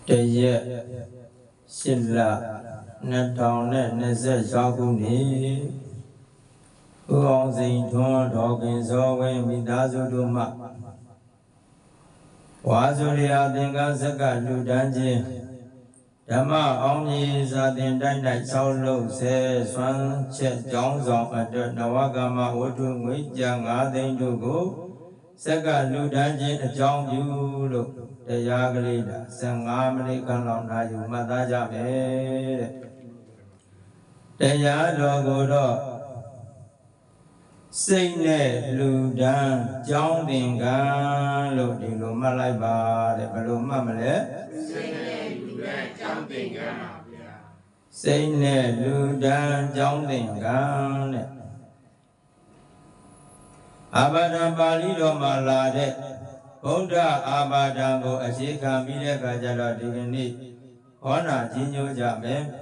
Teye Silla Natown Nese Sakuni Uong Tuan Talking so when we dazzle to map. Wazuria Dinga Saka Ludanji Dama only Zadin Night Solo says Swan Chet Johnson at the Nawagama Wotu with young Adin to go. Saka Ludanji, John you look. The Yagalida, Sangamani Kalona, you Madaja made the Yadogodo Sine Ludan, John Dinga, Lodilo Malaiba, the Baluma Male Sine Ludan, John Dinga, Sine Ludan, John Dinga Abadan Balido Malade. Buddha Abadango Ashika Mileka Jala Digni Ona Jinyo Jame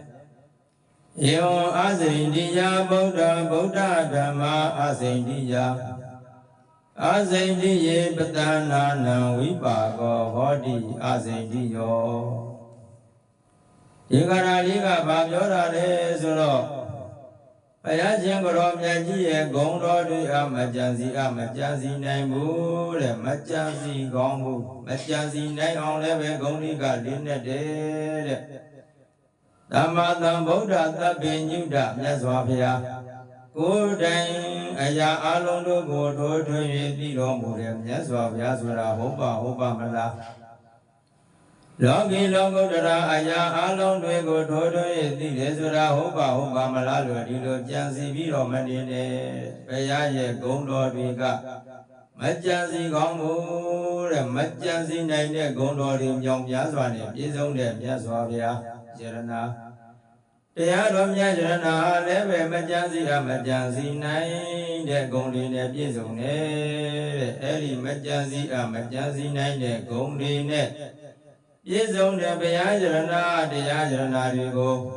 Yo Azindiya Buddha Dhamma Azindiya Azindiye Patana Vipago Hodi Azindiyo Yigara Liga Babyora Suro Ayajangoro Yaji Gondo Amajanzi Naimu Majanzi Gombu Majanzi Nai on Leve Gondiga Dinner Day Dhamma Buddha Tabin Yuda Yazwapia Good day Aya Alondo go to Yidom Budem Yazwapia Sura Hopa Mala Logi Logodara Aya Alon Duego Todo Yesura Hopa Malalo Dilo Jansi Viro Mandine Payaye Gondo Diga Majansi Gongu Majansi Nine Gondo Yom Yazwani Bizon de Yazwavia Jerana Tayadom Yajarana Leve Majansi Nine de Gondi ne Bizon Eli Majansi Nine Gondi ne Yezon de Bayajarana, the Yajarana Rigo,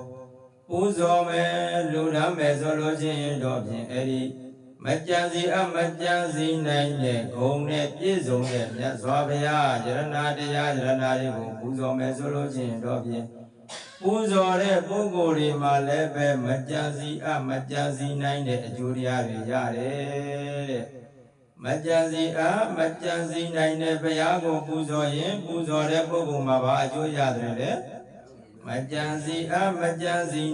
Uzome, Luna Mesology, Dobin, Eddie, Majanzi, Nine, Gone, Yezon, Yazwavia, Jarana, the Yajarana Rigo, Uzome, Sology, Dobin, Uzore, Bogori, Malebe, Majanzi, Nine, Julia, Yare. Majanzi Nine Bayago Buzore Bogumaba Joyadre Majanzi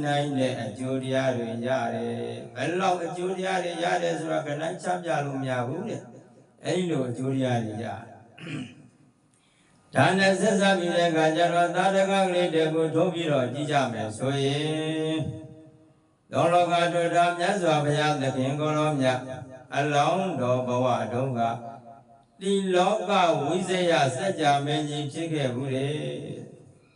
Nine Julia Yare Bello Julia Yare Surakan Chabjalum Yahu Elo Julia Yare Tana Sabi Gajara Tadaga Debu Tobiro Dijame Soye Dologa to Dam Yazwabaya the Kingolomya Along do Bawa Donga the Loga Wizaya Saja Menji Chike Bude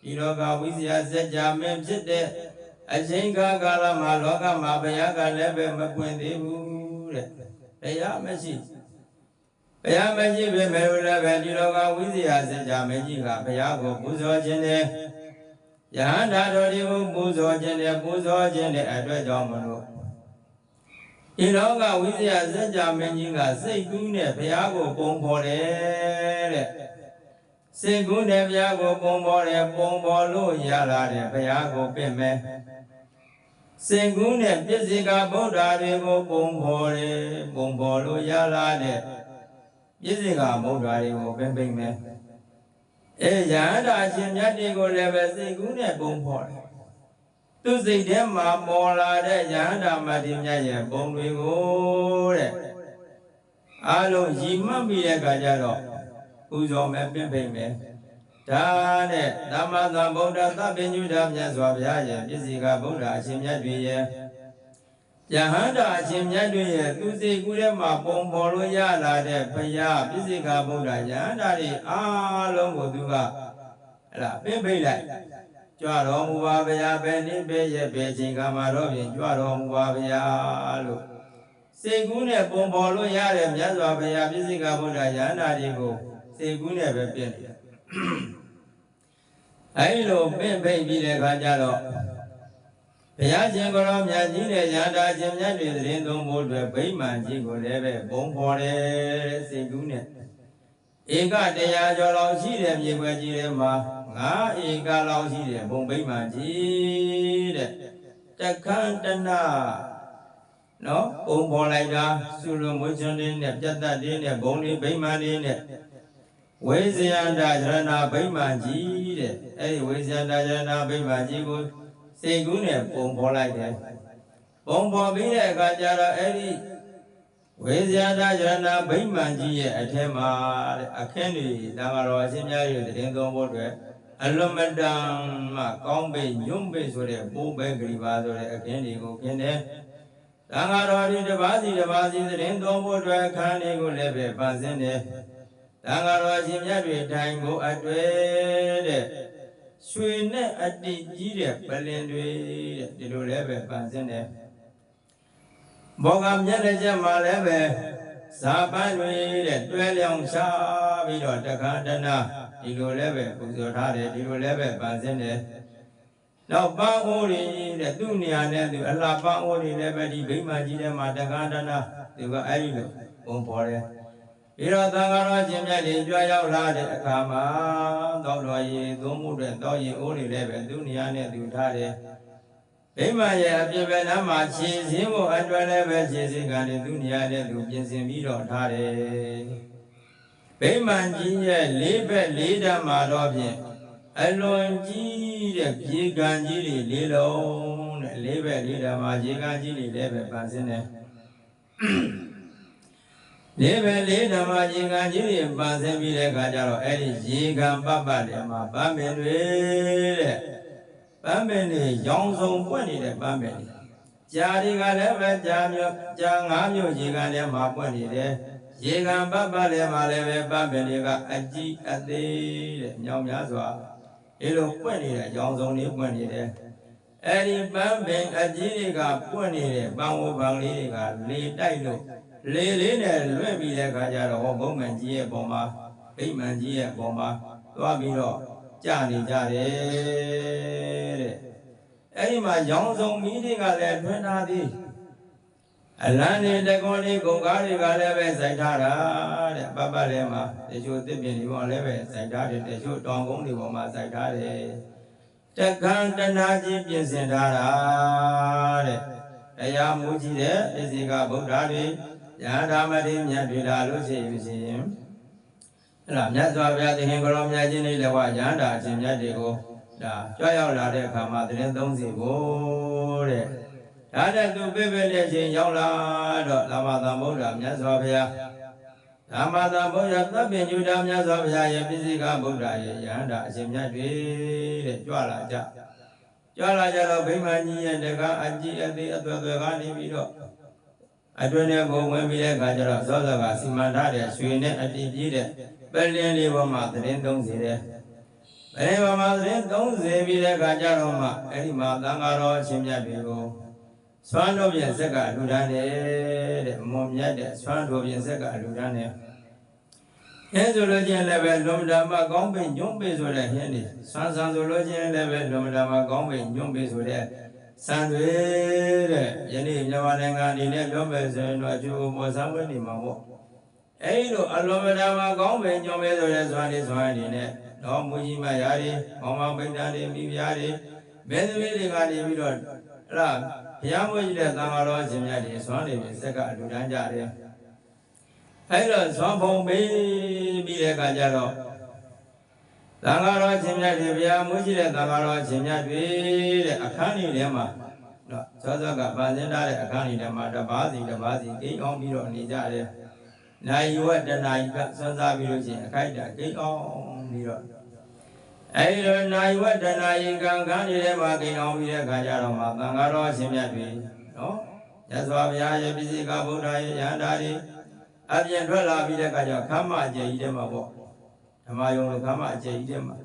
the Loga Wizaya Saja Memsite a Jinga Galama Loga Mabayaga Lebe Mapundi Bude Payamashi Payamashi Bemerula the Loga Wizaya Saja Menjiga Payago Buzo Jene Yanda Dodibu Buzo Jene Edward Domino Iloga Wizia Zaja Menjinga, Segune Piago Bombore Segune Piago Bombore Bombolo Yala Piago Peme Segune Pisica Boda Rego Bombore Bombolo Yala Pisica Boda Rego Peme Yanda Shimyatigo Leve Segune Bombore Tu say them are more like Yanda Madimia, Bombigo. Allo, Jima be a Gajaro, who's on my payment. Tane, Damada Boda, Tabin Udam Yazwavia, Pisica Boda, Shimyadria. Yahanda, Shimyadria, tu say Gudema, Bombolo Yala, Paya, Pisica Boda, Yandari, Allo Duga, La Pimpe. Jaro Mubabia Benny Beye Beijing Amarovi, Jaro Mubabia Lu. Segune Bombolo Yarem Yazwabia Pisica Buddha Yanadigo, Segune Bepin. I love Ben Baby de Gajaro. Payajangoro Yajine Yanda Jimya Lindum would be Bayman Jigo Leve, Bombore, Segune. ဧကတရားကျော်လောက်ရှိတဲ့မြေခွဲကြီးထဲမှာ9ဧကလောက်ရှိတဲ့ဘုံဗိမာန်ကြီးတဲ့တခန်းတနာနော်ပုံပေါ်လိုက်တာစုလိုမွေးချွန်းလေးနဲ့ပြတ်တတ်လေးနဲ့ဘုံလေးဗိမာန်လေးနဲ့ဝိဇယန္တာရဏဗိမာန်ကြီးတဲ့အဲ့ဒီဝိဇယန္တာရဏဗိမာန်ကြီးကိုစိတ်ကူးနဲ့ပုံပေါ်လိုက်တယ်ပုံပေါ်ပြီးတဲ့အခါကျတော့အဲ့ဒီဝိဇယန္တာရဏဗိမာန်ကြီးရဲ့အထက်မှာအခင်းတွေတန်ဃာတော်အရှင်များရဲ့တည်သုံးဖို့အတွက်အလွန်မတန်မှကောင်းပိညွန့်ပိဆိုတဲ့ပိုးပဲဂရိပါဆိုတဲ့အခင်းတွေကိုခင်းတယ်တန်ဃာတော်တွေတစ်ပါးစီတည်သုံးဖို့အတွက်အခန်းတွေကိုလည်းပဲပန်းစင်းတယ်တန်ဃာတော်အရှင်မြတ်တွေတိုင်ကိုအတွေ့တဲ့ရွှေနဲ့အတိကြီးတဲ့ပလင်တွေတဲ့ဒီလိုလည်းပဲပန်းစင်းတယ်ဘောကမျက်လက်ချက်မှာလည်းပဲဇာပန်းတွေတဲ့တွဲလျောင်ချပြီးတော့တခါတနာဒီလိုလည်းပဲပူဇော်ထားတယ်ဒီလိုလည်းပဲပန်းစင်းတယ်နောက်ပန်းအိုးတွေတဲ့သူ့နေရာနဲ့သူအလှပန်းအိုးတွေလည်းပဲဒီဗိမာန်ကြီးထဲမှာတခါတနာသူကအဲ့ဒီလိုပုံပေါ်တယ်ပြီးတော့သံဃာတော်ရှင်မြတ်တွေကြွရောက်လာတဲ့အခါမှာသောတော်ရည်သုံးမှုတဲ့တောရင်အိုးတွေလည်းပဲသူ့နေရာနဲ့သူထားတယ်ဗိမာန်ရဲ့အပြင်ဘက်နားမှာခြေစင်းကိုအတွက်လည်းပဲခြေစင်းကနေသူ့နေရာနဲ့သူပြင်ဆင်ပြီးတော့ထားတယ်ဗိမာန်ကြီးရဲ့လေးဘက်လေးဓာတ်မှာတော့ဖြင့်အလွန်ကြီးတဲ့ရေကန်ကြီးတွေလေးလုံးတဲ့လေးဘက်လေးဓာတ်မှာရေကန်ကြီးတွေလည်းပဲပန်းစင်းတယ်လေးဘက်လေးဓမ္မရေကန်ကြီးတွေပန်းစင်းပြီးတဲ့အခါကျတော့အဲ့ဒီရေကန်ပတ်တယ်မှာပန်းပင်တွေတဲ့ပန်းပင်တွေရောင်စုံပွင့်နေတဲ့ပန်းပင်တွေကြာတွေကလည်းပဲကြာ9မြို့ရေကန်ထဲမှာပွင့်နေတယ်ရေကန်ပတ်လည်းမှာလည်းပဲပန်းပင်တွေကအကြီးအသေးတဲ့ညောင်များစွာဒီလိုပွင့်နေတဲ့ရောင်စုံတွေပွင့်နေတယ်အဲ့ဒီပန်းပင်အကြီးတွေကပွင့်နေတဲ့ပန်းဝပန်းလေးတွေကလေတိုက်လို့လေလေးနဲ့လွင့်ပြီးတဲ့အခါကျတော့ဘုံမှန်ကြီးရဲ့ပုံမှာဗိမာန်ကြီးရဲ့ပုံမှာသွားပြီးတော့ကြာနေကြတယ်တဲ့အဲ့ဒီမှာရောင်စုံမီးတွေကလည်းထွန်းထားသည်အလန်းနေတကွန်လေးဂုံကားတွေကလည်းပဲစိုက်ထားတာတဲ့ပတ်လည်းမှာတချို့သစ်ပင်တွေပေါ်လည်းပဲစိုက်ထားတယ်တချို့တောင်ကုန်းတွေပေါ်မှာစိုက်ထားတယ်တက္ကံတနာကြီးပြင်ဆင်ထားတာတဲ့တရားမူကြီးတဲ့ဣဇိကဗုဒ္ဓတွေယဟဓမ္မတိမြတ်တွေလာလို့ရှိရင်အဲ့ဒါမြတ်စွာဘုရားသခင်ကိုရောမြတ်ကြီးနေလည်းဝယဟန္တာအရှင်မြတ်တွေကိုဒါကြွရောက်လာတဲ့အခါမှာသရင်သုံးစီဖို့တဲ့ဒါနဲ့သူပြည့်ပြည့်တဲ့ချင်းရောက်လာတော့သမ္မာသမ္ဗုဒ္ဓမြတ်စွာဘုရားသမ္မာသမ္ဗုဒ္ဓသဗ္ဗညုတမြတ်စွာဘုရားရဲ့ပိစိကဗုဒ္ဓရဲ့ယဟန္တာအရှင်မြတ်တွေတဲ့ကြွလာကြတော့ဗိမာန်ကြီးရဲ့တကအကြီးအသေးအသွယ်ကနေပြီးတော့အတွင်းထဲကိုဝင်ပြီးတဲ့အခါကျတော့သောသောကစီမံထားတဲ့ရွှေနဲ့အတိပြည့်တဲ့ပလင်းလေးပေါ်မှာသတင်းသုံးစီတယ်ပလင်းပေါ်မှာသတင်းသုံးစီပြီးတဲ့အခါကျတော့မှအဲ့ဒီမှာသံဃာတော်အရှင်မြတ်တွေကိုစွမ်းတော်ပြင်စက်ကလူတန်းတယ်တဲ့အမွန်မြတ်တဲ့စွမ်းတော်ပြင်စက်ကလူတန်းတယ်အဲဆိုလို့ချင်းလည်းပဲလွန်ဓမ္မကောင်းပိညွန့်ပိဆိုတဲ့ဟင်းနေစွမ်းဆိုလို့ချင်းလည်းပဲလွန်ဓမ္မကောင်းပိညွန့်ပိဆိုတဲ့စံတွေတဲ့ယနေ့မြန်မာနိုင်ငံအနေနဲ့ပြောမယ်ဆိုရင်တော့အကျိုးမော်စံဝဲနေမှာပေါ့အဲဒီလိုအလွန်ဓမ္မကောင်းပိညွန့်ပိဆိုတဲ့စွမ်းနေနဲ့တော့မူကြီးမရာတွေမောင်မောင်ပိဋ္ဌာတွေမိဖုရားတွေမဲသမီးတွေကနေပြီးတော့အဲ့ဒါဘုရားမွေးကြီးတဲ့သံဃာတော်အရှင်မြတ်တွေစွမ်းနေပြီးစက်ကလူတန်းကြတယ်အဲ့တော့စွမ်းဖုံပေးပြီးတဲ့အခါကျတော့သံဃာတော်အရှင်မြတ်တွေဘုရားမွေးကြီးတဲ့သံဃာတော်အရှင်မြတ်တွေတဲ့အခန်းကြီးထဲမှာတော့သောသောကဗာစင်းထားတဲ့အခန်းကြီးထဲမှာတပါးစီကိန်းအောင်ပြီးတော့နေကြတယ်နိုင်ဝတ္တနာယီကစွမ်းစားပြီးလို့ရှိရင်အခိုက်အတန့်ကိန်းအောင်ပြီးတော့အဲဒီလိုနိုင်ဝတ္တနာယီကံခန်းကြီးထဲမှာကိန်းအောင်ပြီးတဲ့အခါကျတော့မှသံဃာတော်အရှင်မြတ်တွေနော်ရသော်ဘုရားရဲ့ပိစိကဗုဒ္ဓရဲ့ယန္တာတွေအပြင်ထွက်လာပြီးတဲ့အခါကျတော့ခမ်းမအကျယ်ကြီးထဲမှာပေါ့ဓမ္မယုံလိုခမ်းမအကျယ်ကြီးထဲမှာ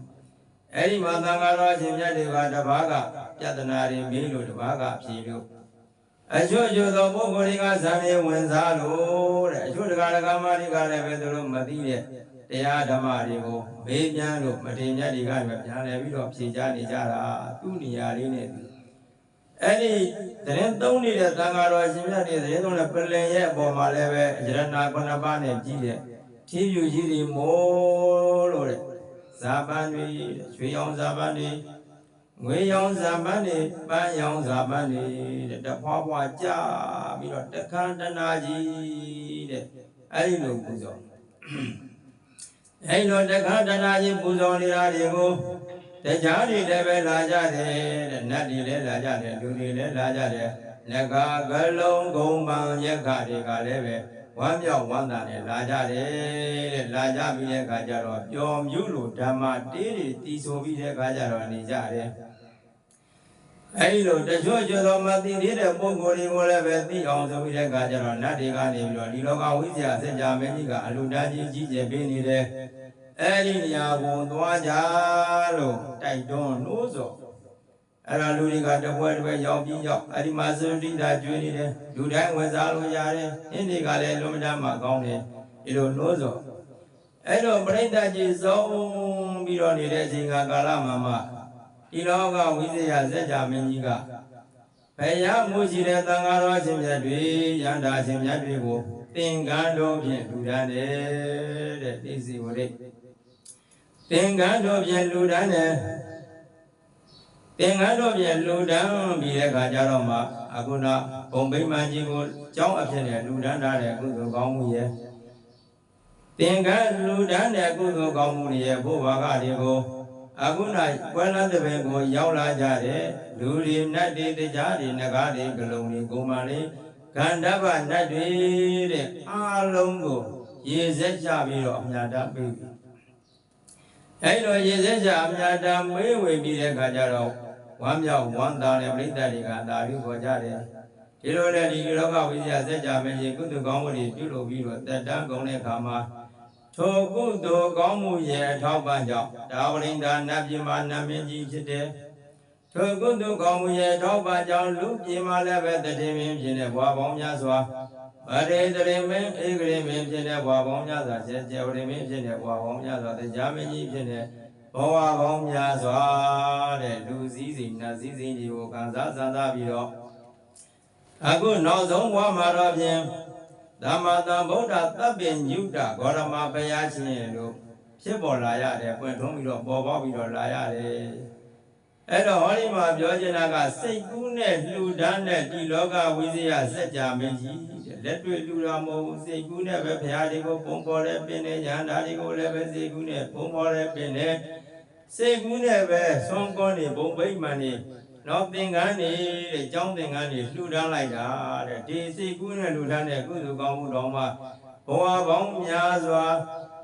အဲဒီမှာသံဃာတော်အရှင်မြတ်တွေကတပါးကပြဿနာတွေမေးလို့တပါးကဖြေလို့အချို့သောပုဂ္ဂိုလ်တွေကဇာနေဝင်စားလို့တဲ့အချို့တရားဓမ္မတွေကလည်းပဲသူတို့မသိတဲ့တရားဓမ္မတွေကိုမေးမြန်းလို့မတင်မြတ်တွေကလည်းပြန်လည်ပြီးတော့ဖြေချနေကြတာသူ့နေရာလေးနဲ့အဲ့ဒီသတင်းသုံးနေတဲ့သံဃာတော်ရှင်မြတ်တွေသတင်းသုံးတဲ့ပလင်ရဲ့အပေါ်မှာလည်းပဲယရဏ9ပါးနဲ့ကြီးတဲ့ ထီးပြူကြီးတွေမိုးလို့တဲ့ဇာပန်းတွေရွှေရောင်ဇာပန်းတွေငွေရောင်ဇာပန်းတွေပန်းရောင်ဇာပန်းတွေတဲ့တဖွာဖွာကြပြီးတော့တခါတနာကြီးတဲ့အဲ့ဒီလိုပူဇော်အဲ့လိုတခါတနာကြီးပူဇော်နေတာတွေကိုတရားတွေလည်းပဲလာကြတယ်တဲ့နတ်တွေလည်းလာကြတယ်လူတွေလည်းလာကြတယ်နဂါကလုံးဂုံပံရက်ခတွေကလည်းပဲဝမ်းမြောက်ဝမ်းသာနဲ့လာကြတယ်တဲ့လာကြပြီးတဲ့အခါကျတော့ပျော်မြူးလို့ဓမ္မတေးတွေတီးဆိုပြီးတဲ့အခါကျတော့နေကြတယ်အဲဒီလိုတချို့ကျော်တော်မသိသေးတဲ့ပုဂ္ဂိုလ်တွေကိုလည်းပဲသိအောင်ဆိုပြီးတဲ့အခါကျတော့နတ်တွေကနေပြီးတော့ဒီလောကဝိဇ္ဇာစัจ जा မင်းကြီးကအလူတန်းကြီးကြီးကျယ်ပေးနေတယ်အဲဒီနေရာကိုသွားကြလို့တိုက်တွန်းလို့ဆိုအဲ့ဒါလူတွေကတပွဲတပွဲရောက်ပြီးရောက်အဲ့ဒီမှာသုတိတာကျွေးနေတယ်လူတိုင်းဝင်စားလို့ရတယ်အင်းတွေကလည်းလုံးမတမ်းမှကောင်းတယ်ဒီလိုလို့ဆိုအဲ့တော့ပြိဿကြီးဆုံးပြီးတော့နေတဲ့အချိန်ကာလမှာဒီလောကဝိဇ္ဇာစัจ जा မင်းကြီးကဘယ်ရမှုရှိတဲ့သံဃာတော်ရှင်မြတ်တွေရန္တာရှင်မြတ်တွေကိုသင်္ကန်းတော်ဖြင့်လူဒန်းတယ်တဲ့သိစီဝရိတ်သင်္ကန်းတော်ဖြင့်လူဒန်းတယ်သင်္ကန်းတော်ဖြင့်လူဒန်းပြီးတဲ့အခါကျတော့မှအခုနောက်ဘုံဗိမာန်ကြီးကိုကျောင်းအဖြစ်နဲ့လူဒန်းထားတဲ့ကုသိုလ်ကောင်းမှုရဲ့သင်္ကန်းလူဒန်းတဲ့ကုသိုလ်ကောင်းမှုရဲ့ဘုရားကတွေကိုအခုနောက်ကွယ်လန်းတဲ့ဘက်ကိုရောက်လာကြတဲ့လူတွေနတ်တွေတရားတွေနဂါးတွေကလုံးတွေကိုမာတွေဂန္ဓဗနတ်တွေတဲ့အားလုံးကိုရေစက်ချပြီးတော့အမြတ်တမ်းပေးပြီအဲ့လိုရေစက်ချအမြတ်တမ်းမေးဝေပြီးတဲ့အခါကျတော့ဝမ်းမြောက်ဝမ်းသာတဲ့ပြိဿတွေကသာဓုခေါ်ကြတယ်ဒီလိုလေဒီလောကဝိဇ္ဇာစัจ जा မင်းကြီးကုသကောင်းမှုတွေပြုလုပ်ပြီးတော့တက်တန်းကုန်တဲ့အခါမှာထိုကုသိုလ်ကောင်းမှုရဲ့အထောက်ပံ့ကြောင့်ဒါဝရိန္ဒာနတ်ပြည်မှာနတ်မင်းကြီးဖြစ်တယ်ထိုကုသိုလ်ကောင်းမှုရဲ့အထောက်ပံ့ကြောင့်လူပြည်မှာလည်းပဲတတိမင်းဖြစ်တဲ့ဘဝပေါင်းများစွာဗရေတရေမင်းဧကရေမင်းဖြစ်တဲ့ဘဝပေါင်းများစွာကျေကျေဝရေမင်းဖြစ်တဲ့ဘဝပေါင်းများစွာတရားမင်းကြီးဖြစ်တဲ့ဘဝပေါင်းများစွာတဲ့လူစည်းစိမ်နတ်စည်းစိမ်တွေကိုခံစားစံစားပြီးတော့အခုနောက်ဆုံးဘဝမှာတော့ဖြင့်ဓမ္မတံဗုဒ္ဓသဗ္ဗညုတဂေါရမဘုရားရှင်လို့ဖြစ်ပေါ်လာရတယ်ပွင့်ထုံးပြီးတော့ပေါ်ပေါက်ပြီးတော့လာရတယ်အဲ့တော့ဟောဒီမှာပြောချင်တာကစိတ်ကူးနဲ့လှူဒန်းတဲ့ဒီလောကဝိဇ္ဇာစัจ जा မင်းကြီးလက်တွေ့လှူတာမဟုတ်ဘူးစိတ်ကူးနဲ့ပဲဘုရားတွေကိုပုံပေါ်တဲ့ပင်နဲ့ညာနာတွေကိုလည်းပဲစိတ်ကူးနဲ့ပုံပေါ်တဲ့ပင်နဲ့စိတ်ကူးနဲ့ပဲသွန်ကောနေဘုံဗိမာန်နေနောက်သင်္ကန်းနေတဲ့ကျောင်းသင်္ကန်းတွေလှူဒန်းလိုက်တာတဲ့ဒီစိတ်ကူးနဲ့လှူဒန်းတဲ့ကုသိုလ်ကောင်းမှုတော်မှာဘဝပေါင်းများစွာ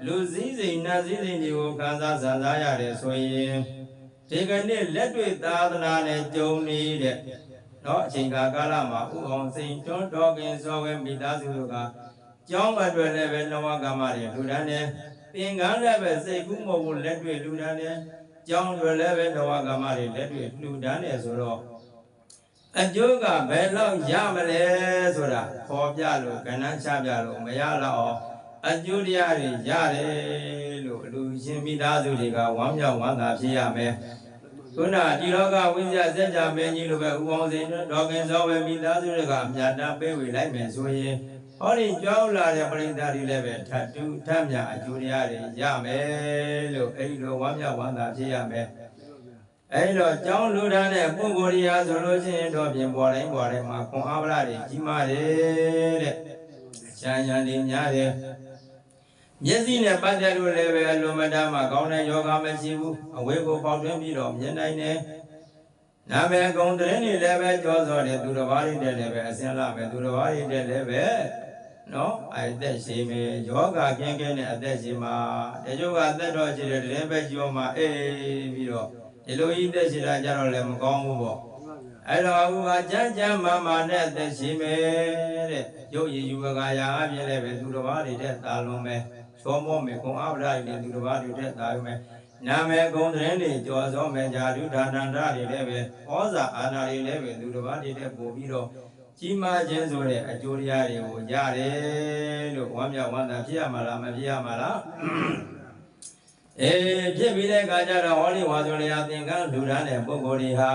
လူစည်းစိမ်နတ်စည်းစိမ်တွေကိုခံစားစံစားရတယ်ဆိုရင်ဒီကနေ့လက်တွေ့သာသနာနဲ့ကြုံနေတဲ့နော်အချိန်ကာလမှာဥအောင်စိန်တွန်းတော်ခင်စောဝဲမိသားစုတို့ကကျောင်းအတွက်လည်းပဲနဝကမ္မတွေလှူဒန်းတယ်သင်္ကန်းလည်းပဲစိတ်ကူးမဟုတ်ဘူးလက်တွေ့လှူဒန်းတယ်ကျောင်းတွေလည်းပဲနဝကမ္မတွေလက်တွေ့လှူဒန်းတယ်ဆိုတော့အကျိုးကဘယ်လောက်ရမလဲဆိုတာခေါ်ပြလို့ကဏ္ဍချပြလို့မရတော့အောင်အကျိုးတရားတွေရတယ်လို့လူရှင်မိသားစုတွေကဝမ်းမြောက်ဝမ်းသာဖြစ်ရမယ်ခုနဒီလောကဝိဇ္ဇာစัจ जा မင်းကြီးလိုပဲဥပေါင်းစိန်တော်ခင်စောပဲမိသားစုတွေကမြတ်တမ်းပေးဝေလိုက်မယ်ဆိုရင်ဟောဒီကြောက်လာတဲ့ပရိသတ်တွေလည်းပဲထပ်တူထပ်မြအကျိုးတရားတွေရမယ်လို့အဲဒီလိုဝမ်းမြောက်ဝမ်းသာဖြစ်ရမယ်အဲဒီတော့ကျောင်းလူသားတဲ့ပုဂ္ဂိုလ်တွေအားဆိုလို့ရှိရင်တော့ပြင်ပေါ်တိုင်းမှာခွန်အားဗလာတွေကြီးမားတယ်တဲ့အချမ်းရံတွေများတယ်မျက်စိနဲ့ပတ်သက်လို့လည်းပဲအလိုမတမှာကောင်းတဲ့ယောဂမရှိဘူးအဝေးကိုပေါက်တွင်းပြီးတော့မြင်နိုင်တယ်နာမည်ကုံတဲ့နေလည်းပဲကြောစောတယ်သူတော်ဘာတွေတဲ့လည်းပဲအစင်လာမယ်သူတော်ဘာတွေတဲ့လည်းပဲနော်အဲ့သက်ရှိမယ်ယောဂကင်းကင်းနဲ့အသက်ရှိမှာတချို့ကအသက်တော်ရှိတယ်တည်းပဲကြောမှာအေးပြီးတော့ဒီလိုကြီးသက်ရှိတာကြတော့လည်းမကောင်းဘူးပေါ့အဲ့တော့အခုကကြမ်းကြမ်းမာမာနဲ့သက်ရှိမယ်တဲ့ရုပ်ရည်ယူဝကရာအပြည့်လည်းပဲသူတော်ဘာတွေတဲ့တာလုံးပဲသောမောမေကုံအပ္ပဒတွေသူတော်ဘာတွေတဲ့တာလုံးပဲနာမည်ကုံတဲ့တွေကြော်စောမယ်ဂျာဓုဒါနန္ဒတွေလည်းပဲဩဇာအာဏာတွေလည်းပဲသူတော်ဘာတွေတဲ့ပို့ပြီးတော့ကြီးမားခြင်းဆိုတဲ့အကျိုးတရားတွေကိုရတယ်လို့ဝမ်းမြောက်ဝမ်းသာဖြစ်ရမှာလားမဖြစ်ရမှာလားဖြစ်ပြီးတဲ့အခါကျတော့ဟောဒီဝါဆိုလျာသင်္ကန်းလူဒန်းတဲ့ပုဂ္ဂိုလ်တွေဟာ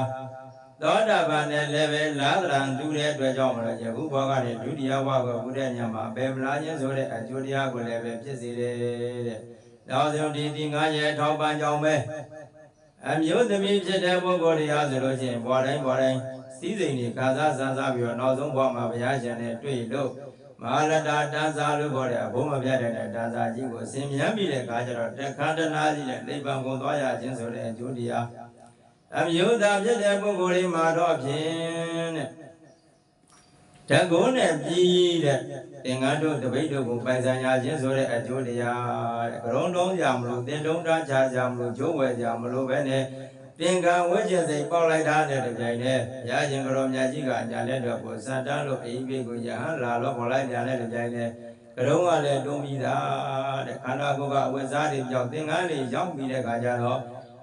သောတာပန်နဲ့လည်းပဲလာသရံတူတဲ့အတွက်ကြောင့်မလို့ယခုဘောကနဲ့ဒုတိယဘဝကိုဘုရားညမှာအပေမလားခြင်းဆိုတဲ့အကျိုးတရားကိုလည်းပဲဖြစ်စေတယ်တဲ့။နောက်ဆုံးဒီသင်္ကားရဲ့ထောက်ပံ့ကြောင့်ပဲအမျိုးသမီးဖြစ်တဲ့ပုဂ္ဂိုလ်တွေဟာဆိုလို့ရှိရင်ဘဝတိုင်းစည်းစိမ်တွေခါစားဆန်းစားပြီးတော့နောက်ဆုံးဘဝမှာဘုရားရှင်နဲ့တွေ့လို့မဟာရတတန်စာလို့ခေါ်တဲ့အဘုံမပြတ်တဲ့တန်စာကြီးကိုဆင်မြန်းပြီးတဲ့အခါကျတော့တခါတနာကြီးနဲ့နိဗ္ဗာန်ကိုသွားရခြင်းဆိုတဲ့အကျိုးတရားအမျိုးသားဖြစ်တဲ့ပုဂ္ဂိုလ်တွေမှာတော့ဖြင့်တဲ့တကုန်းနဲ့ပြီးတဲ့သင်္ကန်းတို့တပိတ်တို့ကိုပိုင်ဆိုင်ရခြင်းဆိုတဲ့အကျိုးတရားတဲ့ကရုံတုံးကြမလို့တင်တုံးတာချာကြမလို့ကျိုးဝဲကြမလို့ပဲနဲ့သင်္ကန်းဝိကျစိတ်ပေါက်လိုက်တာတဲ့တပြိုင်တည်းရခြင်းကတော်မြတ်ကြီးကညာလက်တော်ကိုစံတန်းလို့အိဘေးကိုရဟန်းလာတော့ပေါ်လိုက်ညာလက်တပြိုင်တည်းကရုံးကလည်းတုံးပြီးတာတဲ့ခန္ဓာကိုယ်ကအဝိဇ္ဇာတွေကြောင့်သင်္ကန်းတွေရောက်ပြီးတဲ့အခါကျတော့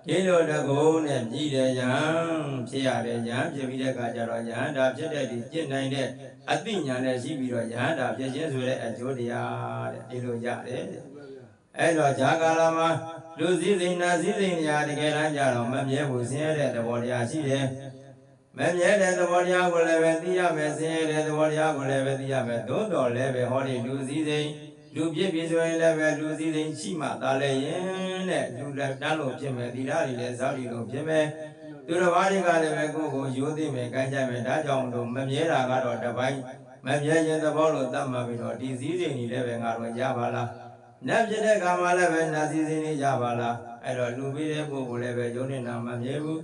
ဒီလိုတကုန်းနဲ့ပြည်တယ်ယဟန်ဖြစ်ရတယ်ယဟန်ဖြစ်ပြီးတဲ့အခါကျတော့ယဟန်တာဖြစ်တဲ့ဒီကျင့်နိုင်တဲ့အသိဉာဏ်နဲ့ရှိပြီးတော့ယဟန်တာဖြစ်ခြင်းဆိုတဲ့အကျိုးတရားတဲ့ဒီလိုရတယ်တဲ့အဲ့တော့ဇာကာလမှာလူစည်းစိမ်နာစည်းစိမ်ညာတကယ်တမ်းကြတော့မမြဲဘူးဆင်းရဲတဲ့သဘောတရားရှိတယ်မမြဲတဲ့သဘောတရားကိုလည်းပဲသိရမယ်ဆင်းရဲတဲ့သဘောတရားကိုလည်းပဲသိရမယ်သို့တော်လည်းပဲဟောဒီလူစည်းစိမ်လူပြည့်ပြီဆိုရင်လည်းပဲလူစည်းစိမ်ရှိမှသာလဲရင်တဲ့လူလည်းတန်းလို့ဖြစ်မယ်သီလတွေလည်းဇောက်တွေလို့ဖြစ်မယ်သူတော်ဘာတွေကလည်းပဲကိုယ်ကိုရိုးသိမယ်၊ကိုင်းကြမယ်ဒါကြောင့်လို့မမြဲတာကတော့တစ်ပိုင်းမမြဲခြင်းသဘောလို့သတ်မှတ်ပြီးတော့ဒီစည်းစိမ်တွေလည်းပဲငါတို့ရပါလားနတ်ဖြစ်တဲ့ကံမှာလည်းပဲနတ်စည်းစိမ်တွေရပါလားအဲ့တော့လူပြီးတဲ့ပုဂ္ဂိုလ်လည်းပဲယုံနေတာမမြဲဘူး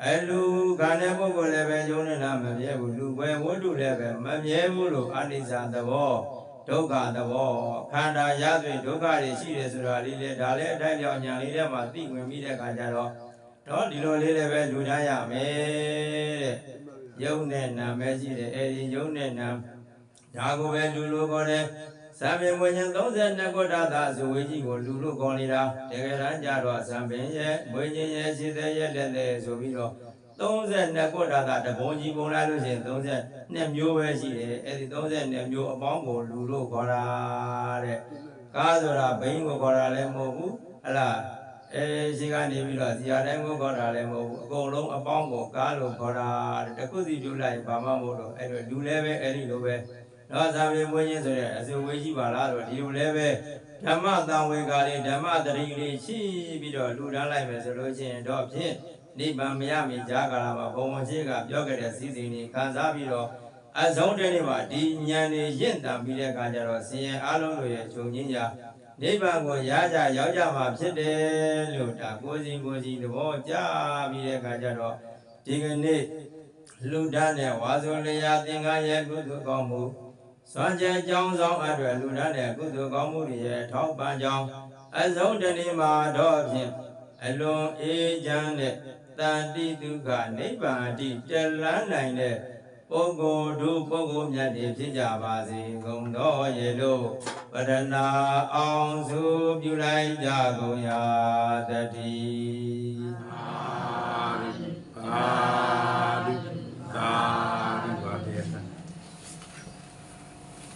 အဲ့လူကံတဲ့ပုဂ္ဂိုလ်လည်းပဲယုံနေတာမမြဲဘူးလူပဲဝတ္ထုလည်းပဲမမြဲဘူးလို့အနိစ္စသဘောဒုက္ခသဘောခန္ဓာရသွေးဒုက္ခတွေရှိတယ်ဆိုတာလေးလေဒါလည်းအတိုင်းပြောင်ညာလေးထဲမှာသိဝင်ပြီးတဲ့အခါကျတော့ဒီလိုလေးလည်းပဲလူသားရမယ်တဲ့ယုံနဲ့နာမဲရှိတယ်အဲဒီယုံနဲ့နာဒါကိုပဲလူလိုခေါ်တယ်ဇံပင်ဝိညာဉ်32ခုဓာတ်ဇဝေကြီးကိုလူလို့ခေါ်နေတာတကယ်တမ်းကျတော့ဇံပင်ရဲ့ဝိညာဉ်ရဲ့ရှိတဲ့ရဲ့လက်တဲ့ဆိုပြီးတော့32ခုဓာတ်တဘုံကြီးပုံလိုက်လို့ရှိရင်32မျိုးပဲရှိတယ်အဲဒီ32မျိုးအပေါင်းကိုလူလို့ခေါ်တာတဲ့ကားဆိုတာဘိန်းကိုခေါ်တာလည်းမဟုတ်ဘူးဟလားရှိကနေပြီးတော့ဇီယာတိုင်းကိုခေါ်တာလည်းမဟုတ်ဘူးအကုန်လုံးအပေါင်းကိုကားလို့ခေါ်တာတခုစီပြုလိုက်ဘာမှမဟုတ်တော့အဲ့တော့လူလည်းပဲအဲ့ဒီလိုပဲတော့ဇာမေမွေးခြင်းဆိုတဲ့အစုဝေးရှိပါလားတော့ဒီလိုလည်းပဲဓမ္မသံဝေကလေးဓမ္မတရိလေးရှိပြီးတော့လူတန်းလိုက်မယ်ဆိုလို့ရှိရင်တော့ဖြင့်နိဗ္ဗာန်မရမီကြာကာလမှာဘုံဝင်ရှိကပြောခဲ့တဲ့စည်းစိမ်တွေခံစားပြီးတော့အဆုံးတည်းနေ့မှာဒီဉာဏ်တွေရင့်တန်ပြီးတဲ့အခါကျတော့ဆင်းရဲအလုံးတို့ရဲ့ဂျုံငင်းရာနိဗ္ဗာန်ကိုရကြရောက်ကြမှာဖြစ်တယ်လို့ဒါကိုယ်စီသဘောကျပြီးတဲ့အခါကျတော့ဒီကနေ့လူတန်းနဲ့ဝါဆိုလျာသင်္ကားရဲ့ကုသိုလ်ကောင်းမှုစွမ်းကြဲကြောင်းဆောင်အတွက်လူတန်းတဲ့ကုသိုလ်ကောင်းမှုတွေရဲ့ထောက်ပံ့ကြောင်းအဆုံးတနေ့မှာတော့ဖြင့်အလွန်အေးချမ်းတဲ့တန်တိဒုက္ခနိဗ္ဗာန်တိတက်လန်းနိုင်တဲ့ပုဂ္ဂိုလ်တို့ပုဂ္ဂိုလ်မြတ်တွေဖြစ်ကြပါစေကုန်တော်ရဲ့လို့ပရဏာအောင်စုပြုလိုက်ကြကုန်ရာတည်း